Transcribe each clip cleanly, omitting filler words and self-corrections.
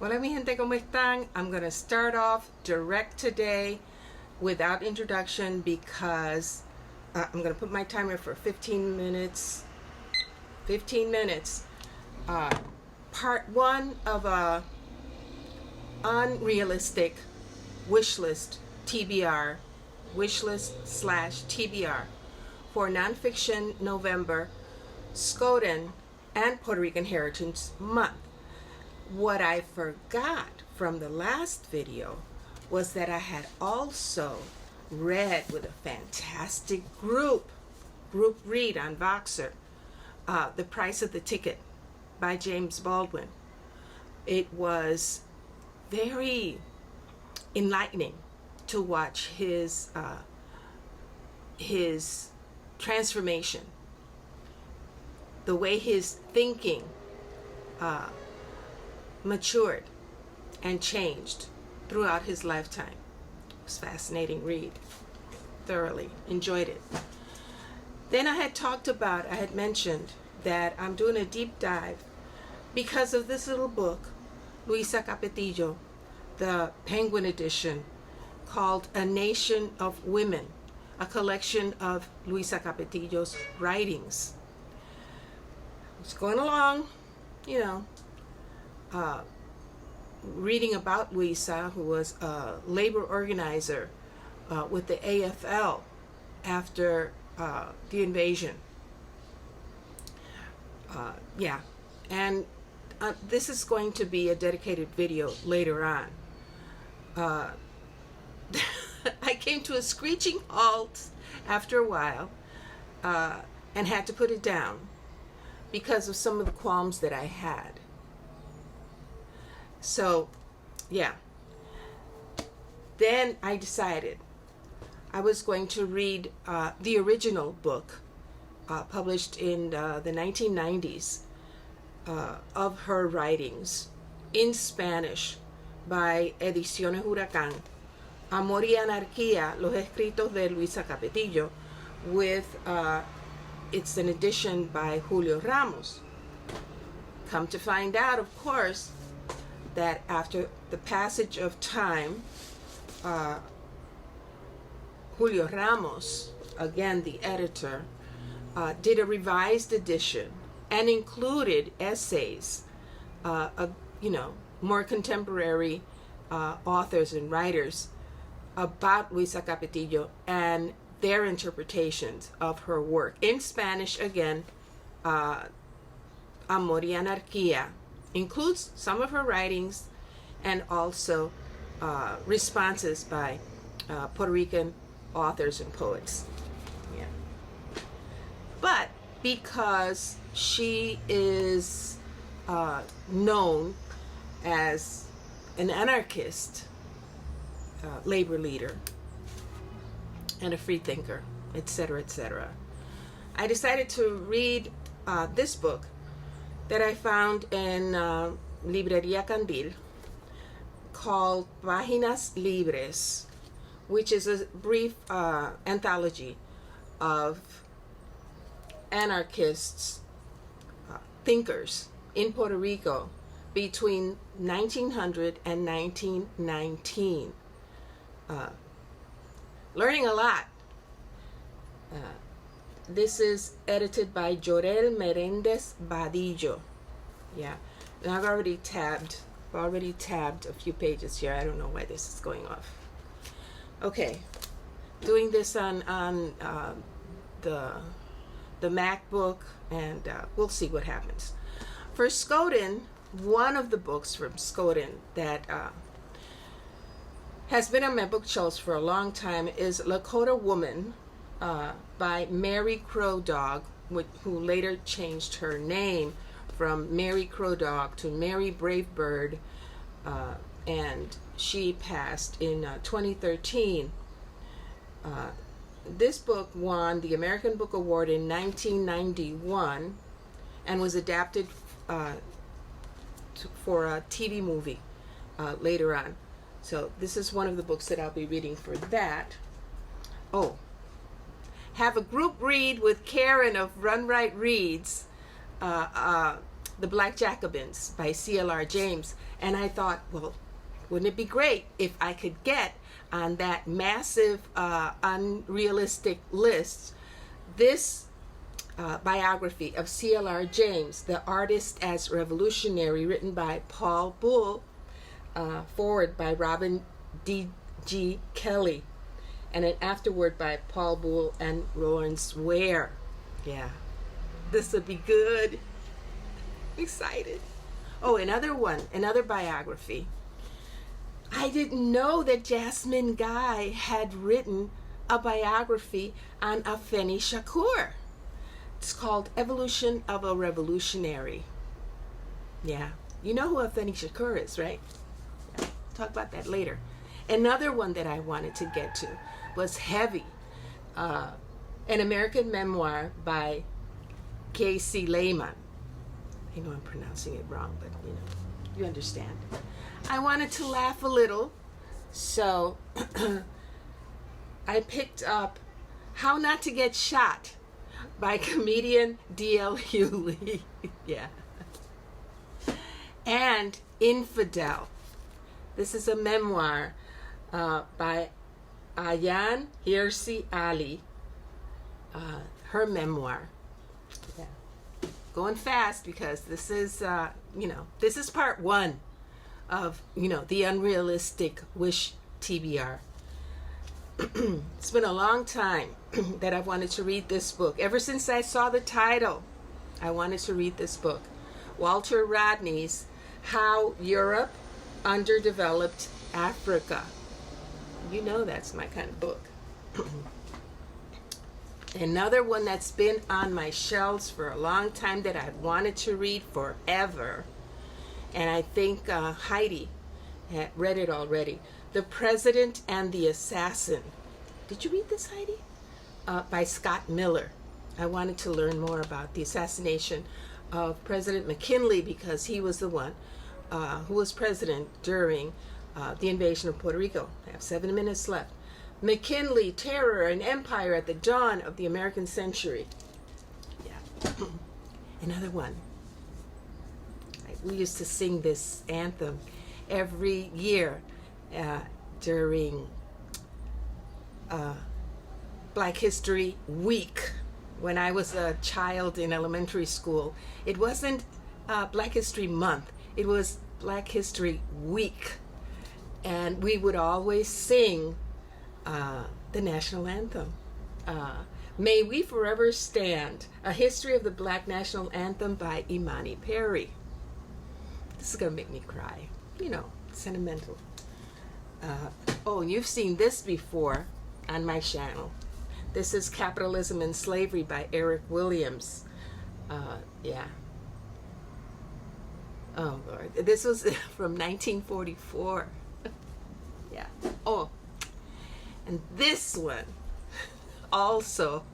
Hola mi gente, ¿cómo están? I'm going to start off direct today without introduction because I'm going to put my timer for 15 minutes. 15 minutes. Part one of a unrealistic Wishlist-TBR, Wishlist/TBR for Nonfiction November, Skoden, and Puerto Rican Heritage Month. What I forgot from the last video was that I had also read with a fantastic group read on Voxer, The Price of the Ticket by James Baldwin. It was very enlightening to watch his transformation, the way his thinking matured and changed throughout his lifetime. It was a fascinating read. Thoroughly enjoyed it. Then I had mentioned that I'm doing a deep dive because of this little book, Luisa Capetillo, the Penguin edition, called A Nation of Women, a collection of Luisa Capetillo's writings. It's going along, reading about Luisa, who was a labor organizer with the AFL after the invasion. And this is going to be a dedicated video later on. I came to a screeching halt after a while and had to put it down because of some of the qualms that I had. So, then I decided I was going to read the original book published in the 1990s of her writings in Spanish by Ediciones Huracán, Amor y Anarquía, los escritos de Luisa Capetillo, with it's an edition by Julio Ramos. Come to find out, of course, that after the passage of time, Julio Ramos, again the editor, did a revised edition and included essays of more contemporary authors and writers about Luisa Capetillo and their interpretations of her work in Spanish. Again, Amor y Anarquía includes some of her writings and also responses by Puerto Rican authors and poets. But because she is known as an anarchist, labor leader, and a free thinker, etc., etc., I decided to read this book that I found in Librería Candil called Páginas Libres, which is a brief anthology of anarchists, thinkers in Puerto Rico between 1900 and 1919. Learning a lot. This is edited by Jorel Merendez Badillo. And I've already tabbed a few pages here. I don't know why this is going off. Okay, doing this on the MacBook, and we'll see what happens. For Skoden, one of the books from Skoden that has been on my bookshelves for a long time is Lakota Woman by Mary Crow Dog, who later changed her name from Mary Crow Dog to Mary Brave Bird, and she passed in 2013. This book won the American Book Award in 1991 and was adapted for a TV movie later on. So this is one of the books that I'll be reading for that. Oh, have a group read with Karen of Runwright Reads The Black Jacobins by C.L.R. James. And I thought, well, wouldn't it be great if I could get on that massive, unrealistic list this biography of C.L.R. James, The Artist as Revolutionary, written by Paul Bull, forward by Robin D.G. Kelly, and an afterword by Paul Bull and Lawrence Ware. Yeah, this would be good. I'm excited. Oh, another biography. I didn't know that Jasmine Guy had written a biography on Afeni Shakur. It's called Evolution of a Revolutionary. Yeah, you know who Afeni Shakur is, right? Yeah. Talk about that later. Another one that I wanted to get to was Heavy, an American memoir by K.C. Lehman. I know I'm pronouncing it wrong, but you understand. I wanted to laugh a little, so I picked up How Not to Get Shot by comedian D.L. Hewley. Yeah. And Infidel. This is a memoir by Ayan Hirsi Ali. Her memoir. Yeah. Going fast because this is, this is part one of, the unrealistic Wish-TBR. It's been a long time that I've wanted to read this book. Ever since I saw the title, I wanted to read this book. Walter Rodney's How Europe Underdeveloped Africa. You know that's my kind of book. Another one that's been on my shelves for a long time that I've wanted to read forever, and I think Heidi had read it already. The President and the Assassin. Did you read this, Heidi? By Scott Miller. I wanted to learn more about the assassination of President McKinley because he was the one who was president during the invasion of Puerto Rico. I have 7 minutes left. McKinley, Terror and Empire at the Dawn of the American Century. Yeah. Another one. We used to sing this anthem every year during Black History Week when I was a child in elementary school. It wasn't Black History Month. It was Black History Week. And we would always sing the national anthem. May We Forever Stand, A History of the Black National Anthem by Imani Perry. This is going to make me cry. Sentimental. And you've seen this before on my channel. This is Capitalism and Slavery by Eric Williams. Yeah. Oh, Lord. This was from 1944. Yeah. Oh, and this one also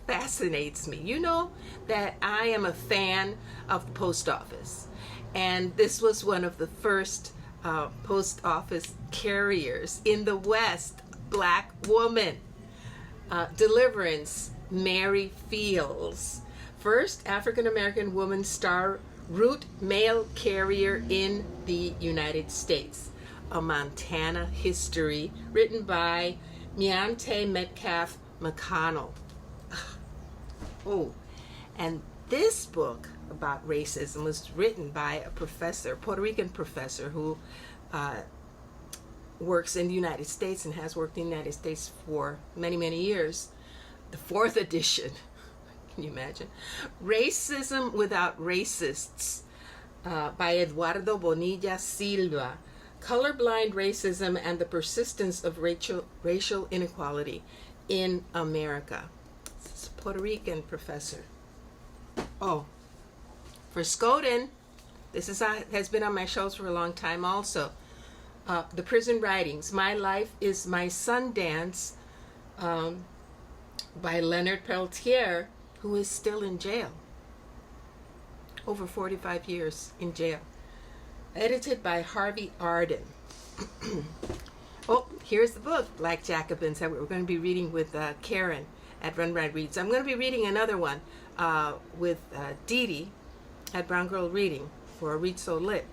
fascinates me. You know that I am a fan of the post office. And this was one of the first post office carriers in the West, Black woman. Deliverance, Mary Fields. First African-American woman star route mail carrier in the United States. A Montana History, written by Miante Metcalf McConnell. Oh, and this book about racism was written by a professor, Puerto Rican professor, who works in the United States and has worked in the United States for many, many years. The 4th edition, can you imagine? Racism Without Racists by Eduardo Bonilla Silva. Colorblind Racism and the Persistence of Racial Inequality in America. This is a Puerto Rican professor. Oh, for Skoden, this has been on my shelves for a long time also. The Prison Writings, My Life is My Sundance, by Leonard Peltier, who is still in jail. Over 45 years in jail. Edited by Harvey Arden. Oh, here's the book, Black Jacobins, that we're going to be reading with Karen at Runwright Reads. I'm going to be reading another one with Didi. at Brown Girl Reading for a Read So Lit.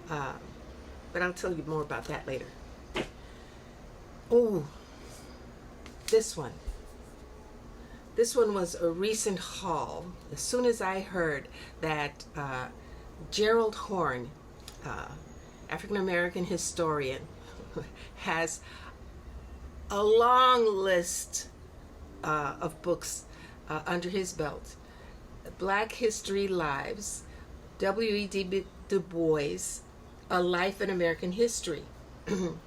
But I'll tell you more about that later. Oh, this one. This one was a recent haul. As soon as I heard that Gerald Horne, African-American historian, has a long list of books under his belt. Black History Lives, W.E.B. Du Bois, A Life in American History.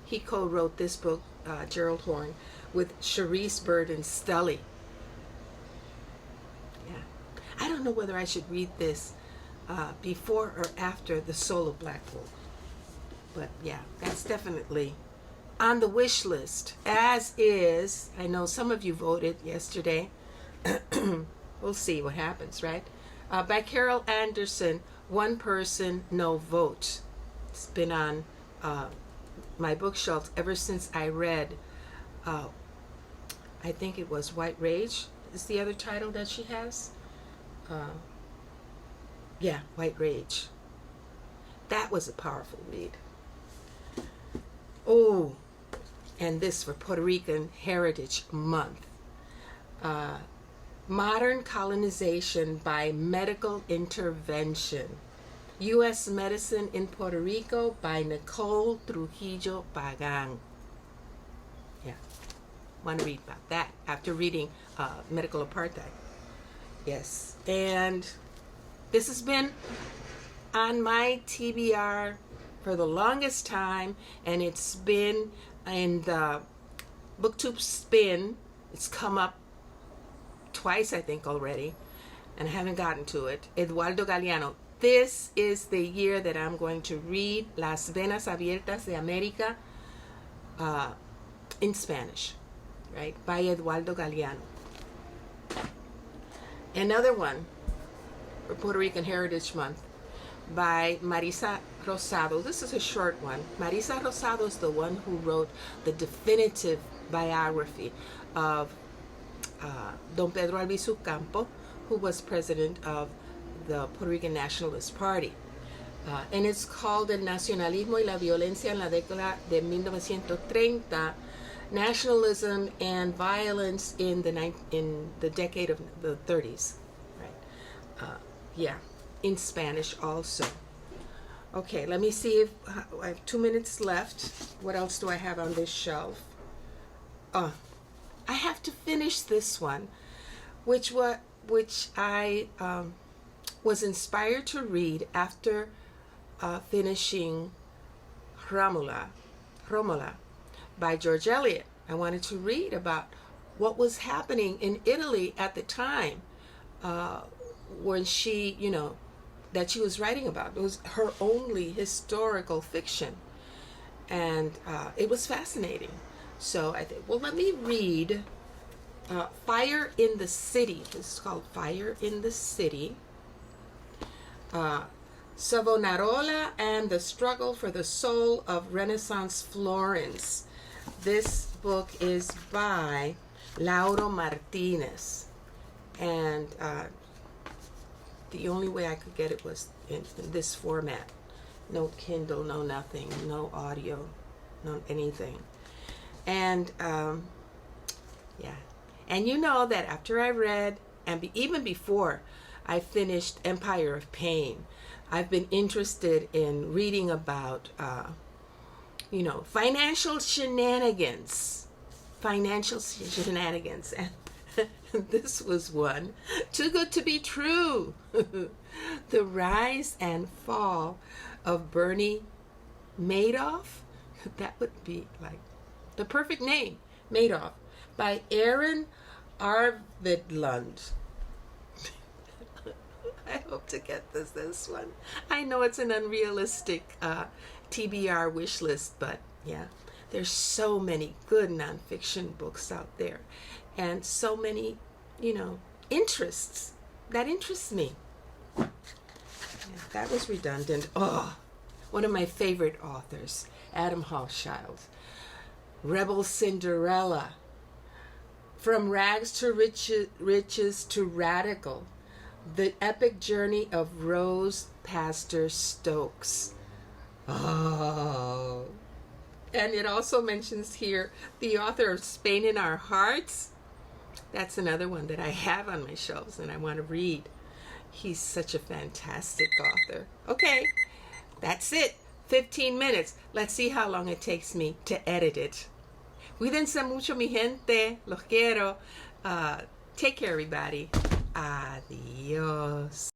He co-wrote this book, Gerald Horne, with Sharice Burden Stully. Yeah, I don't know whether I should read this before or after The Soul of Black Folk. But yeah, that's definitely on the wish list, as is, I know some of you voted yesterday. We'll see what happens, right? By Carol Anderson, One Person, No Vote. It's been on my bookshelf ever since I read, I think it was White Rage is the other title that she has. Yeah, White Rage. That was a powerful read. Oh, and this for Puerto Rican Heritage Month. Modern Colonization by Medical Intervention. U.S. Medicine in Puerto Rico by Nicole Trujillo Pagan. Yeah, want to read about that after reading Medical Apartheid. Yes, and this has been on my TBR for the longest time, and it's been in the BookTube spin. It's come up twice, I think, already, and I haven't gotten to it. Eduardo Galeano. This is the year that I'm going to read Las Venas Abiertas de América in Spanish, right, by Eduardo Galeano. Another one for Puerto Rican Heritage Month by Marisa Rosado. This is a short one. Marisa Rosado is the one who wrote the definitive biography of Don Pedro Albizu Campo, who was president of the Puerto Rican Nationalist Party. And it's called El Nacionalismo y la Violencia en la década de 1930, Nationalism and Violence in the decade of the 30s. Right? Yeah, in Spanish also. Okay, let me see if I have 2 minutes left. What else do I have on this shelf? I have to finish this one, which I was inspired to read after finishing Romola by George Eliot. I wanted to read about what was happening in Italy at the time when she, that she was writing about. It was her only historical fiction, and it was fascinating. So I think, well, let me read Fire in the City. This is called Fire in the City. Savonarola and the Struggle for the Soul of Renaissance Florence. This book is by Lauro Martinez. And the only way I could get it was in this format. No Kindle, no nothing, no audio, no anything. And yeah, and you know that after I read, and even before I finished Empire of Pain, I've been interested in reading about, financial shenanigans. And this was one, Too Good to Be True. The Rise and Fall of Bernie Madoff. That would be like the perfect name, Madoff, by Aaron Arvidlund. I hope to get this one. I know it's an unrealistic TBR wish list, but yeah, there's so many good nonfiction books out there, and so many, interests that interest me. Yeah, that was redundant. Oh, one of my favorite authors, Adam Hochschild. Rebel Cinderella. From Rags to Riches to Radical. The Epic Journey of Rose Pastor Stokes. Oh. And it also mentions here the author of Spain in Our Hearts. That's another one that I have on my shelves and I want to read. He's such a fantastic author. Okay, that's it. 15 minutes. Let's see how long it takes me to edit it. Cuídense mucho, mi gente. Los quiero. Take care, everybody. Adios.